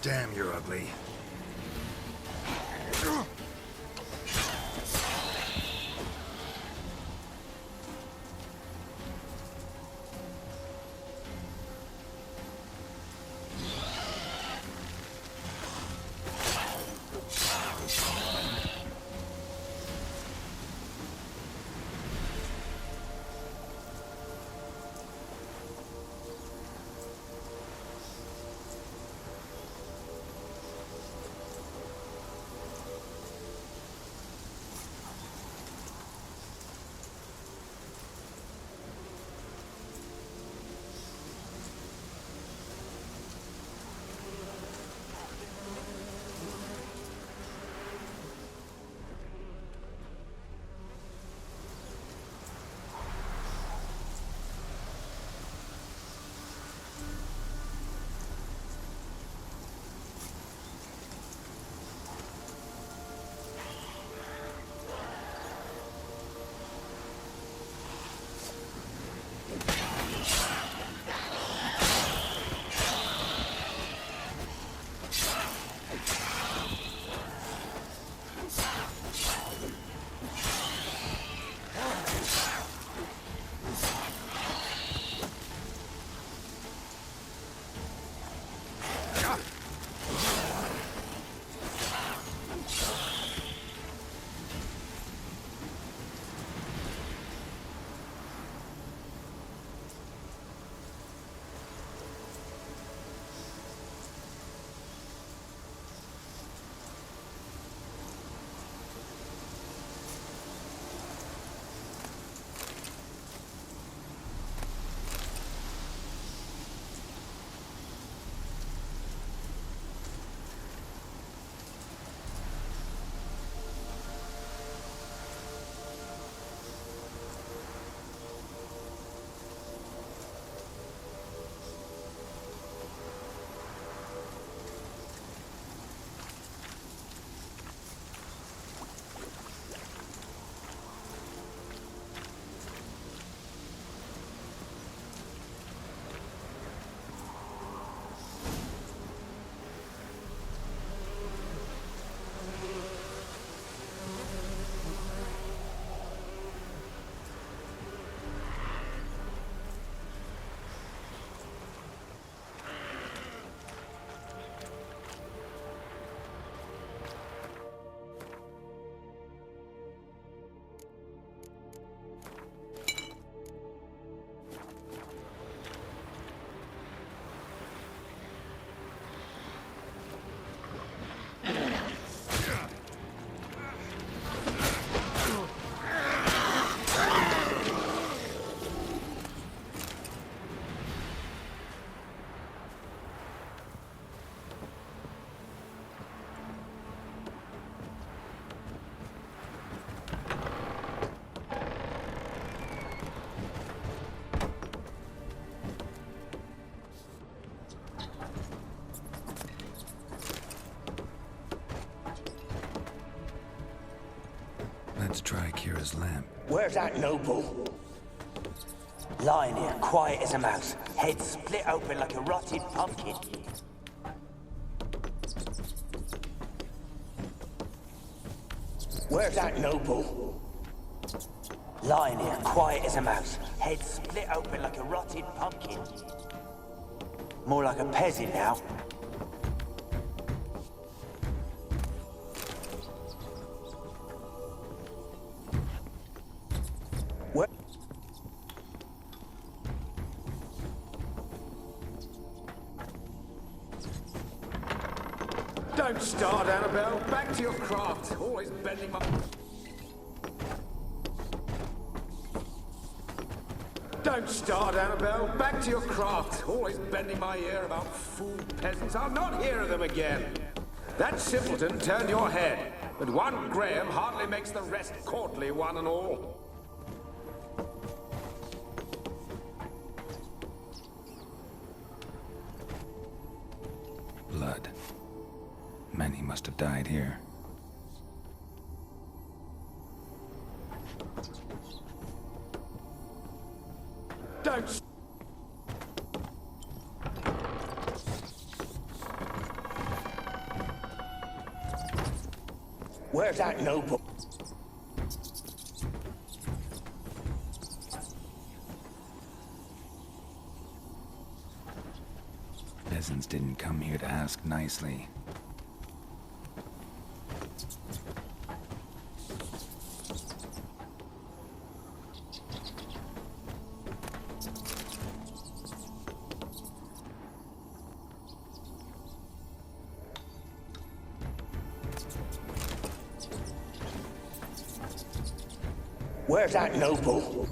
Damn, you're ugly. Let's try Kira's lamp. Where's that noble? Lying here, quiet as a mouse, head split open like a rotted pumpkin. Where's that noble? Lying here, quiet as a mouse, head split open like a rotted pumpkin. More like a peasant now. Don't start, Annabelle. Back to your craft. Always bending my... Don't start, Annabelle. Back to your craft. Always bending my ear about fool peasants. I'll not hear of them again. That simpleton turned your head, but one Graham hardly makes the rest courtly, one and all. Blood. Many must have died here. Where's that noble? Peasants didn't come here to ask nicely. Where's that noble?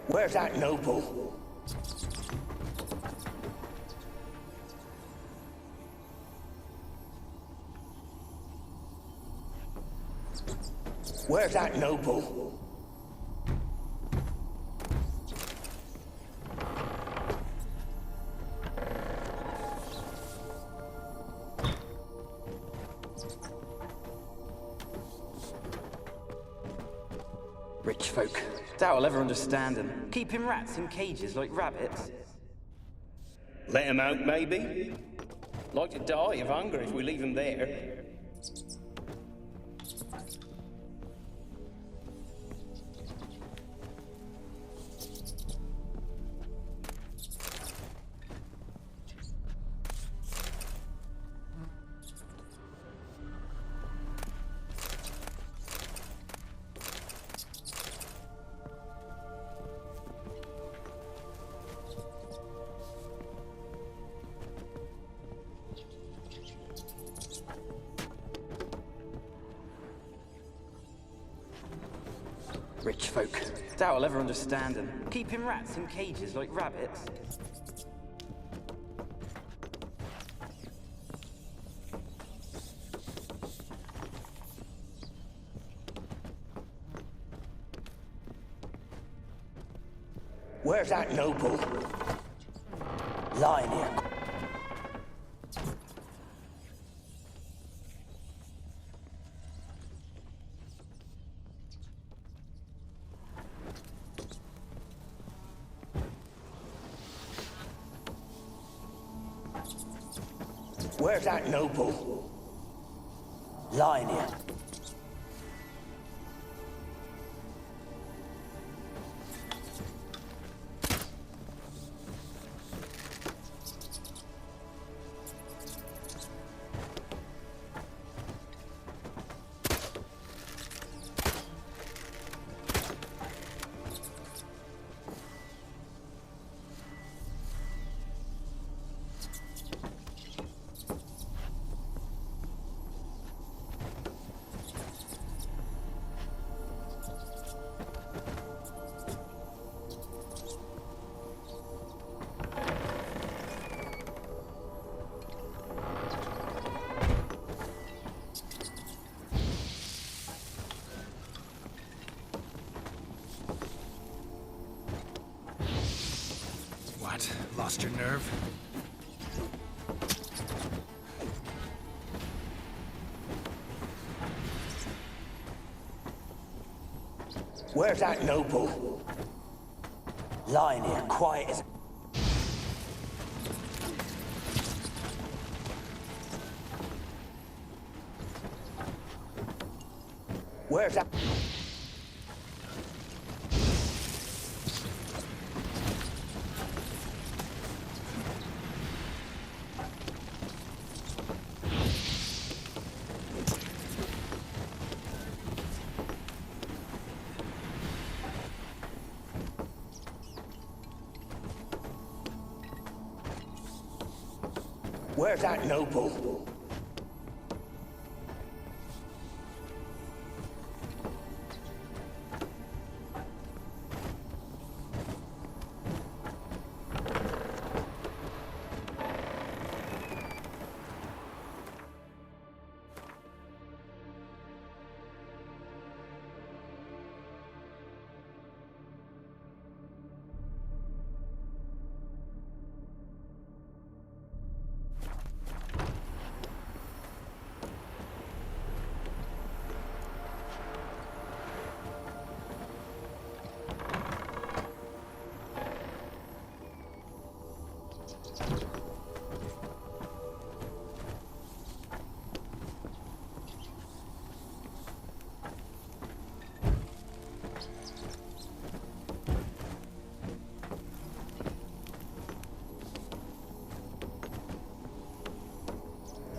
Where's that noble? Where's that noble? Rich folk. Doubt I'll ever understand them. Keeping rats in cages like rabbits. Let him out, maybe? Like to die of hunger if we leave him there. Rich folk. Doubt I'll ever understand them. Keeping rats in cages like rabbits. Where's that noble? Lying here. Where's that noble? Lying here. What? Lost your nerve? Where's that noble? Lying here, quiet as... Where's that... Where's that noble?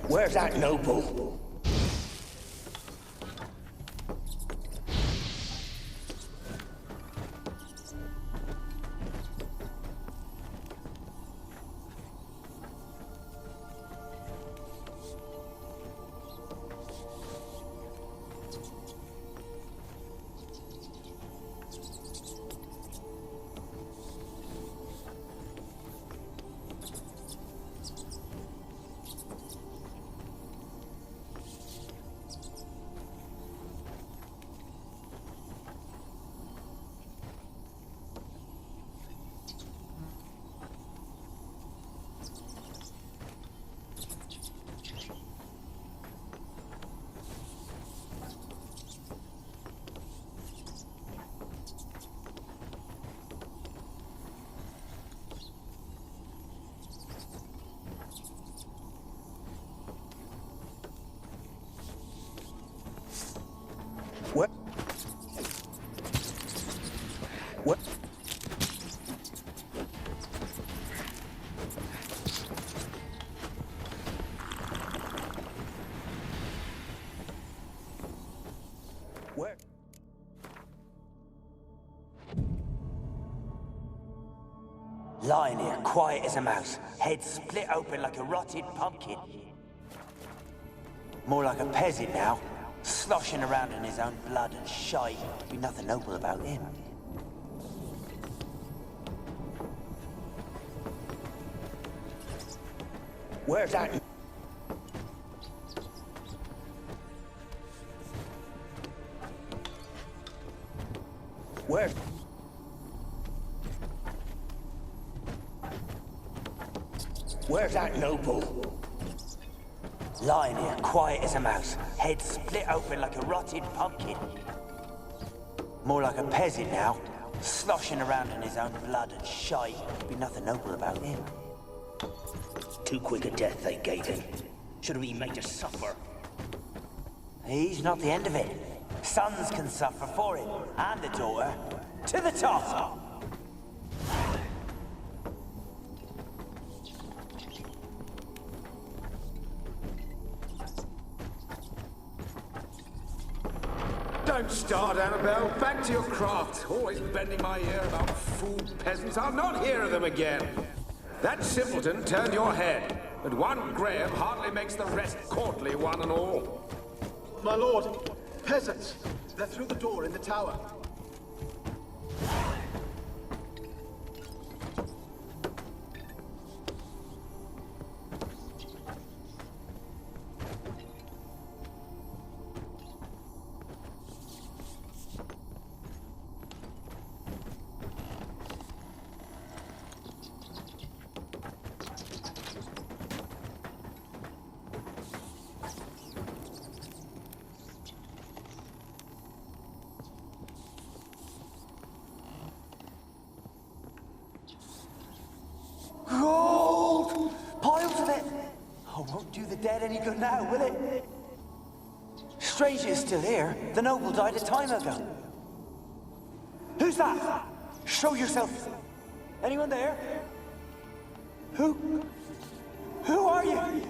Where's that noble? What? What? Where? Lying here, quiet as a mouse, head split open like a rotted pumpkin. More like a peasant now. Sloshing around in his own blood and shite. Be nothing noble about him. Where's that? Where's... Where's that noble? Lying here, quiet as a mouse, head split open like a rotted pumpkin. More like a peasant now, sloshing around in his own blood and shite. Be nothing noble about him. Too quick a death they gave him. Should have been made to suffer. He's not the end of it. Sons can suffer for him, and the daughter. To the top! Don't start, Annabelle. Back to your craft. Always bending my ear about fool peasants. I'll not hear of them again. That simpleton turned your head, but one Graham hardly makes the rest courtly, one and all. My lord, peasants. They're through the door in the tower. Gold! Piles of it! Oh, won't do the dead any good now, will it? Strange it's still here. The noble died a time ago. Who's that? Show yourself. Anyone there? Who? Who are you?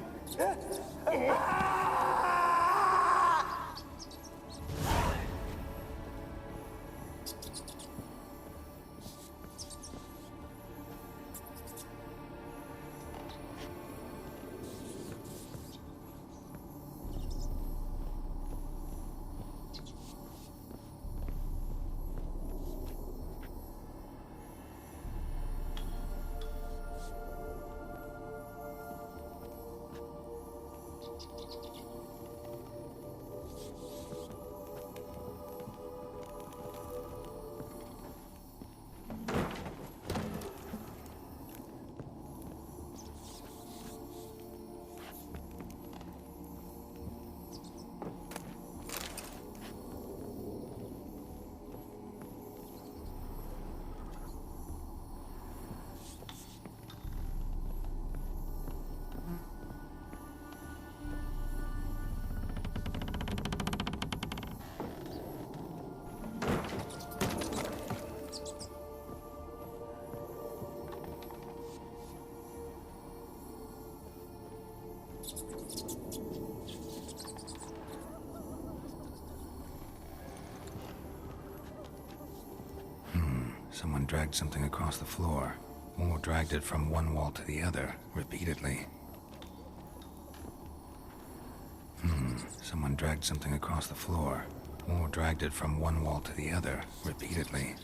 Someone dragged something across the floor. More dragged it from one wall to the other, repeatedly. Someone dragged something across the floor. More dragged it from one wall to the other, repeatedly.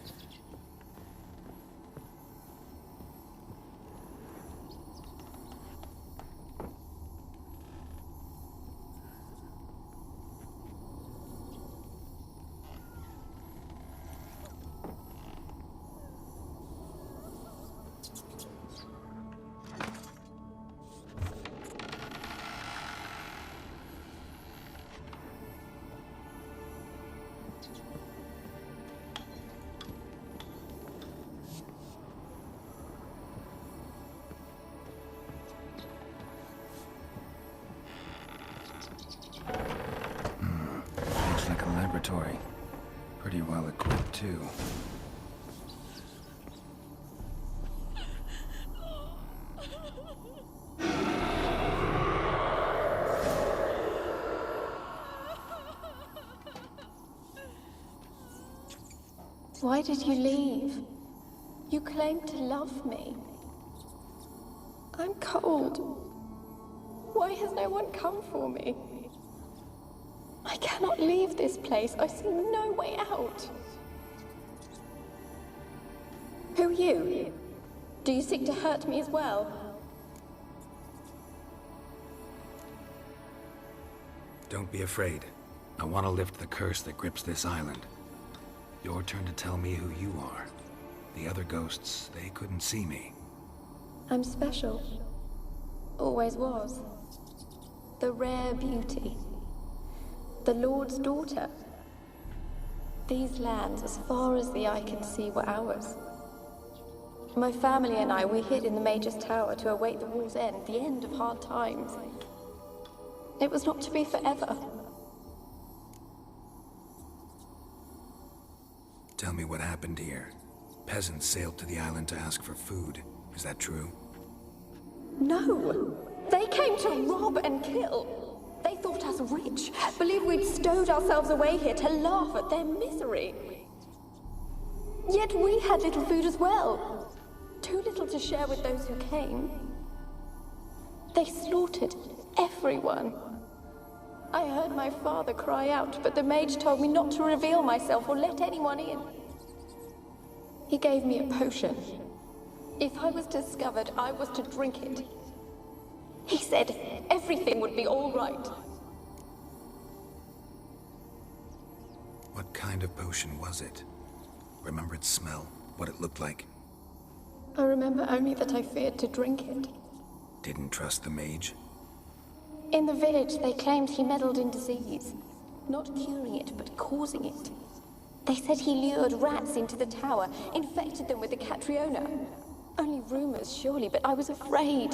Looks like a laboratory. Pretty well equipped, too. Why did you leave? You claimed to love me. I'm cold. Why has no one come for me? I cannot leave this place. I see no way out. Who are you? Do you seek to hurt me as well? Don't be afraid. I want to lift the curse that grips this island. Your turn to tell me who you are. The other ghosts, they couldn't see me. I'm special. Always was. The rare beauty. The Lord's daughter. These lands, as far as the eye can see, were ours. My family and I, we hid in the Major's Tower to await the war's end, the end of hard times. It was not to be forever. Tell me what happened here. Peasants sailed to the island to ask for food. Is that true? No! They came to rob and kill. They thought us rich, believed we'd stowed ourselves away here to laugh at their misery. Yet we had little food as well. Too little to share with those who came. They slaughtered everyone. I heard my father cry out, but the mage told me not to reveal myself or let anyone in. He gave me a potion. If I was discovered, I was to drink it. He said everything would be all right. What kind of potion was it? Remember its smell? What it looked like? I remember only that I feared to drink it. Didn't trust the mage? In the village, they claimed he meddled in disease. Not curing it, but causing it. They said he lured rats into the tower, infected them with the Catriona. Only rumors, surely, but I was afraid.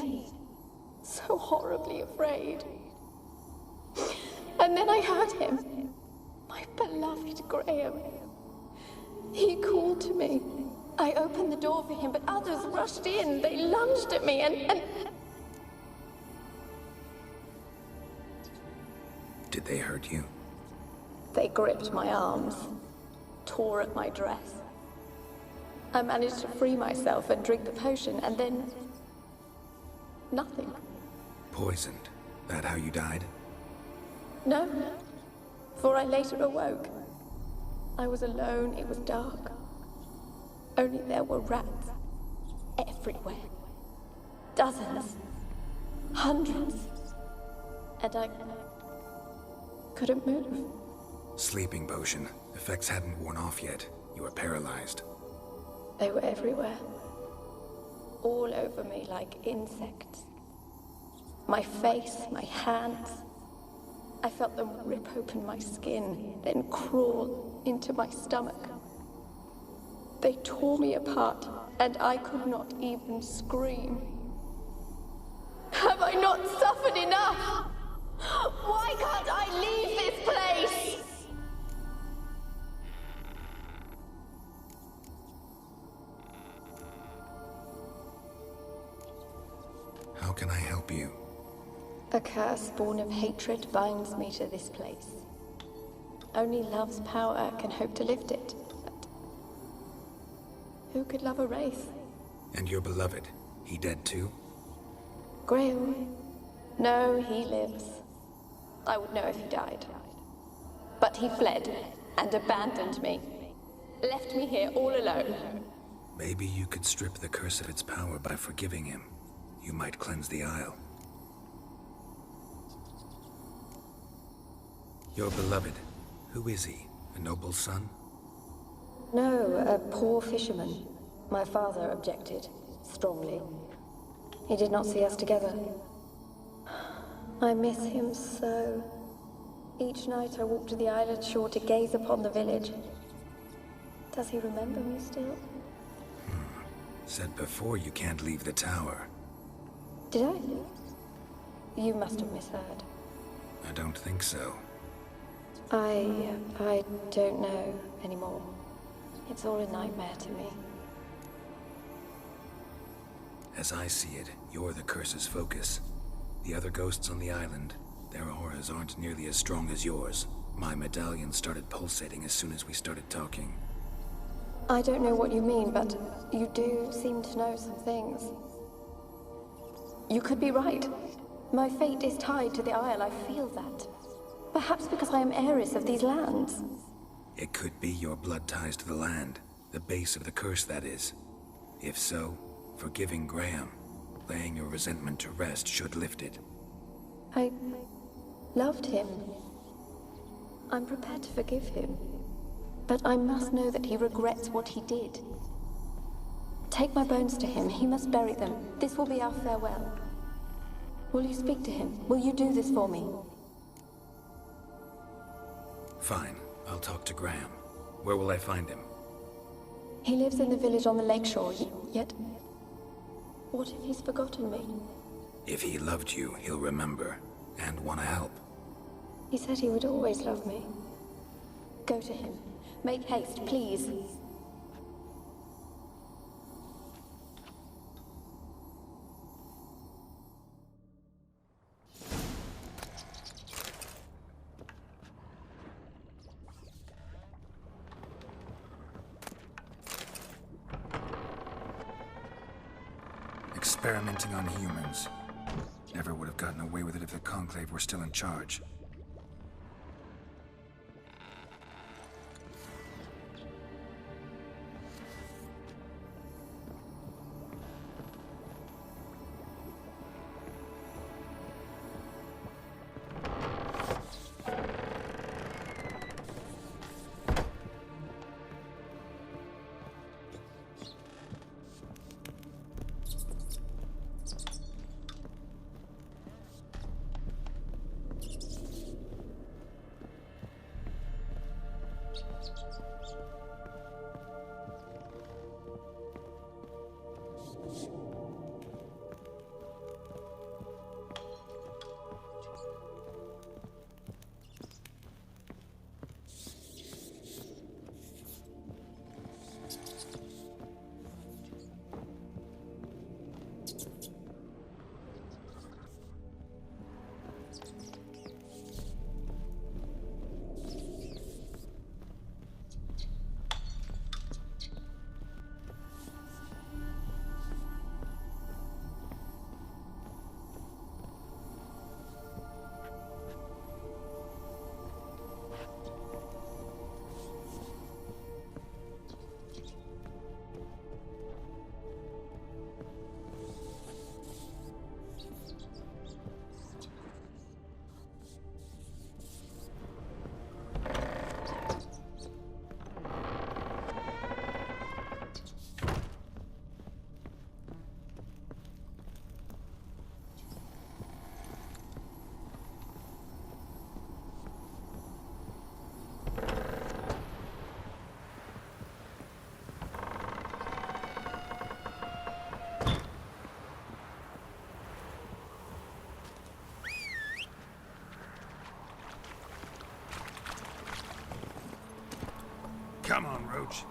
So horribly afraid. And then I heard him. My beloved Graham. He called to me. I opened the door for him, but others rushed in. They lunged at me and... Did they hurt you? They gripped my arms, tore at my dress. I managed to free myself and drink the potion, and then... nothing. Poisoned? That how you died? No, for I later awoke. I was alone, it was dark. Only there were rats. Everywhere. Dozens. Hundreds. And I... couldn't move. Sleeping potion. Effects hadn't worn off yet. You were paralyzed. They were everywhere. All over me like insects. My face, my hands. I felt them rip open my skin, then crawl into my stomach. They tore me apart, and I could not even scream. Have I not suffered enough? Why can't I leave this place? How can I help you? A curse born of hatred binds me to this place. Only love's power can hope to lift it. Who could love a wraith? And your beloved, he dead too? Grail? No, he lives. I would know if he died. But he fled and abandoned me. Left me here all alone. Maybe you could strip the curse of its power by forgiving him. You might cleanse the Isle. Your beloved, who is he? A noble son? No, a poor fisherman. My father objected, strongly. He did not see us together. I miss him so. Each night I walk to the island shore to gaze upon the village. Does he remember me still? Said before you can't leave the tower. Did I? You must have misheard. I don't think so. I don't know anymore. It's all a nightmare to me. As I see it, you're the curse's focus. The other ghosts on the island, their auras aren't nearly as strong as yours. My medallion started pulsating as soon as we started talking. I don't know what you mean, but you do seem to know some things. You could be right. My fate is tied to the Isle, I feel that. Perhaps because I am heiress of these lands. It could be your blood ties to the land, the base of the curse, that is. If so, forgiving Graham, laying your resentment to rest should lift it. I loved him. I'm prepared to forgive him. But I must know that he regrets what he did. Take my bones to him. He must bury them. This will be our farewell. Will you speak to him? Will you do this for me? Fine. I'll talk to Graham. Where will I find him? He lives in the village on the lakeshore, yet... What if he's forgotten me? If he loved you, he'll remember, and want to help. He said he would always love me. Go to him. Make haste, please. Experimenting on humans. Never would have gotten away with it if the Conclave were still in charge. Come on, Roach.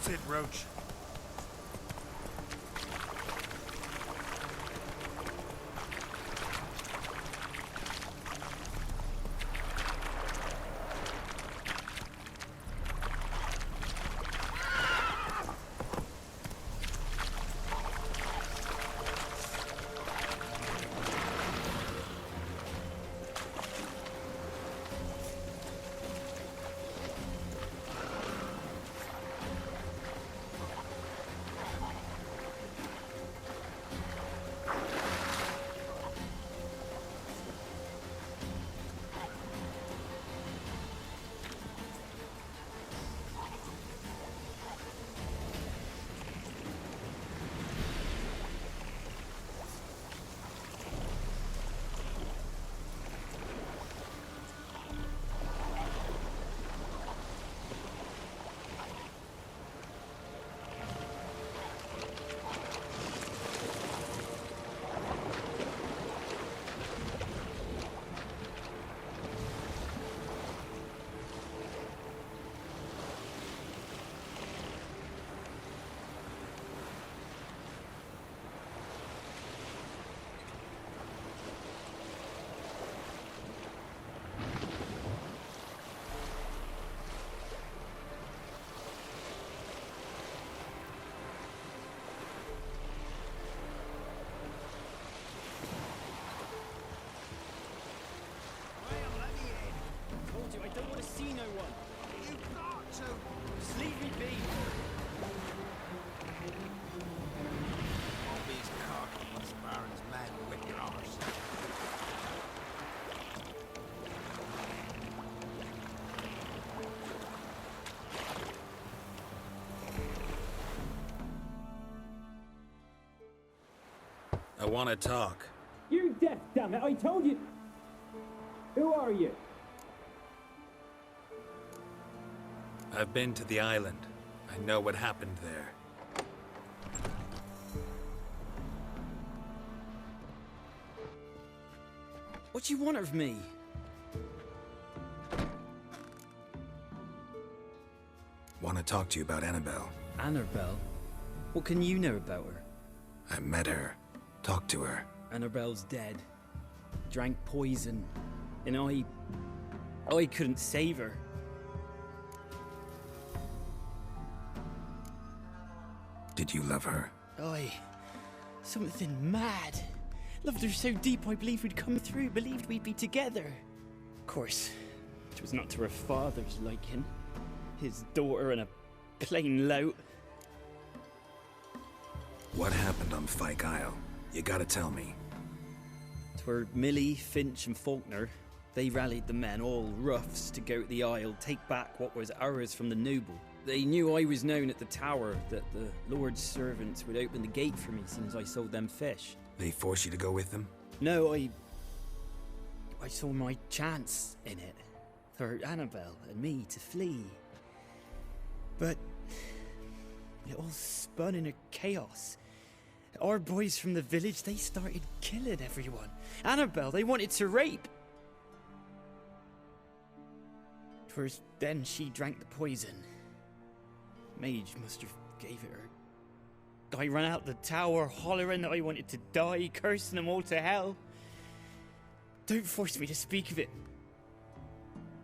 That's it, Roach. I don't want to see no one. You've got to. Just leave me be. I'll be his cock once Baron's men whip your arse. I want to talk. You're deaf, damn it! I told you. Who are you? I've been to the island. I know what happened there. What do you want of me? Want to talk to you about Annabelle. Annabelle? What can you know about her? I met her. Talked to her. Annabelle's dead. Drank poison. And I couldn't save her. Did you love her? Something mad. Loved her so deep I believed we'd come through, believed we'd be together. Of course, it was not to her father's liking. His daughter and a plain lout. What happened on Fyke Isle? You gotta tell me. 'Twere Millie, Finch and Faulkner. They rallied the men, all roughs, to go to the Isle, take back what was ours from the noble. They knew I was known at the tower, that the Lord's servants would open the gate for me since I sold them fish. They force you to go with them? No, I saw my chance in it. For Annabelle and me to flee. But it all spun in a chaos. Our boys from the village, they started killing everyone. Annabelle, they wanted to rape. 'Twas then she drank the poison. Mage must have gave it her. I ran out the tower hollering that I wanted to die, cursing them all to hell. Don't force me to speak of it.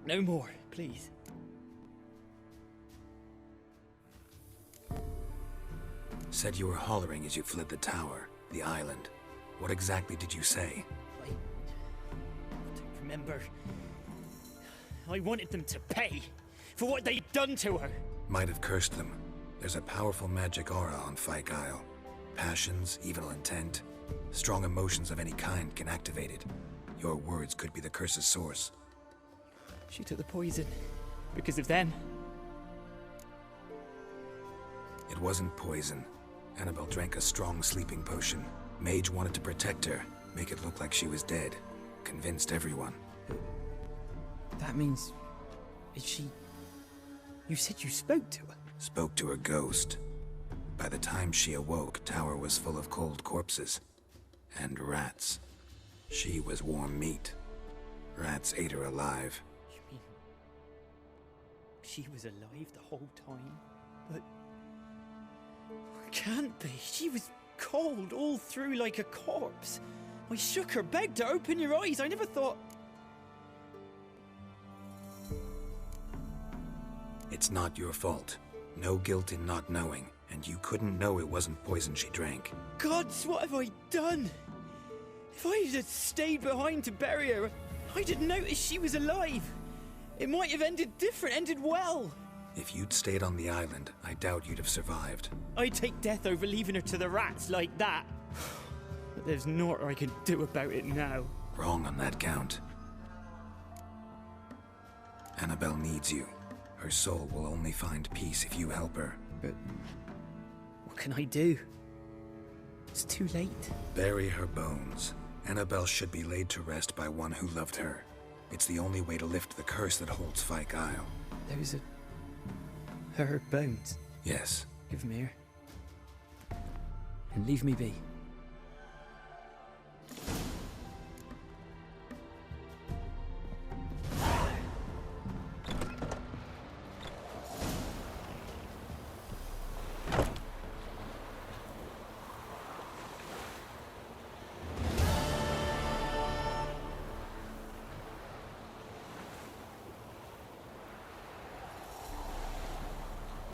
No more, please. Said you were hollering as you fled the tower, the island. What exactly did you say? I don't remember. I wanted them to pay for what they'd done to her. Might have cursed them. There's a powerful magic aura on Fyke Isle. Passions, evil intent, strong emotions of any kind can activate it. Your words could be the curse's source. She took the poison because of them. It wasn't poison. Annabelle drank a strong sleeping potion. Mage wanted to protect her, make it look like she was dead. Convinced everyone. That means... is she... You said you spoke to her? Spoke to her ghost. By the time she awoke, tower was full of cold corpses. And rats. She was warm meat. Rats ate her alive. You mean... she was alive the whole time? But... Can't be. She was cold all through like a corpse. I shook her, begged her, open your eyes. I never thought... It's not your fault. No guilt in not knowing, and you couldn't know it wasn't poison she drank. Gods, what have I done? If I had stayed behind to bury her, I'd have noticed she was alive. It might have ended different, ended well. If you'd stayed on the island, I doubt you'd have survived. I'd take death over leaving her to the rats like that. But there's naught I can do about it now. Wrong on that count. Annabelle needs you. Her soul will only find peace if you help her. But what can I do? It's too late. Bury her bones. Annabelle should be laid to rest by one who loved her. It's the only way to lift the curse that holds Fyke Isle. Those are... her bones. Yes. Give them here. And leave me be.